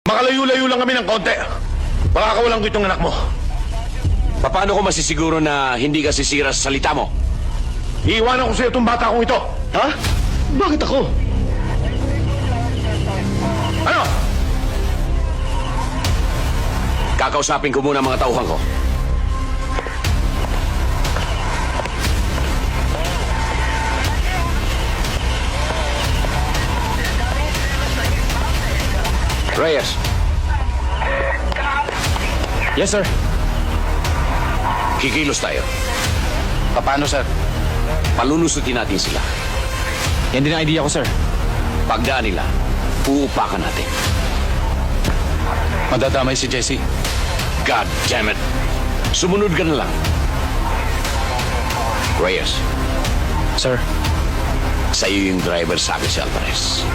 Makalayo-layo lang kami ng konti. Makakawalan ko itong anak mo. Paano ko masisiguro na hindi ka sisira sa salita mo? Iiwanan ko sa iyo itong bata kong ito. Ha? Bakit ako? Ano? Kakausapin ko muna ang mga tauhan ko. Reyes. Yes, sir. Kikilos tayo. Paano, sir? Palulusutin natin sila. Yan din ang idea ko, sir. Pagdaan nila, uupakan natin. Madadamay si Jesse. God damn it. Sumunod ka na lang. Reyes, Sir. sa'yo yung driver, sabi si Alvarez.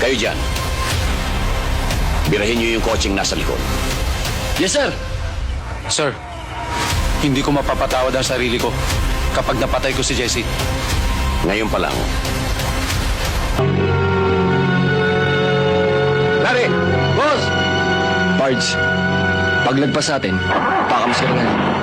Kayo dyan. Birahin niyo yung kotseng nasa likod. Yes, sir. Sir, hindi ko mapapatawad ang sarili ko kapag napatay ko si Jesse. Ngayon pa lang. Larry! Boss! Pards, paglagpas sa atin, pakamsiringan.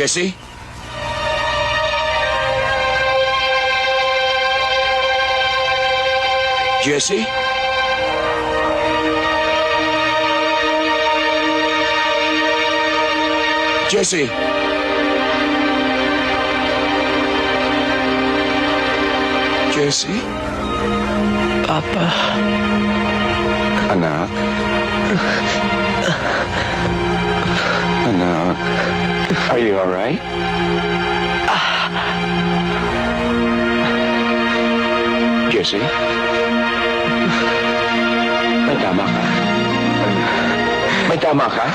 Jesse? Jesse? Jesse? Jesse? Papa. Anak? Anak? Are you alright? Jesse? May tama ka? May tama ka?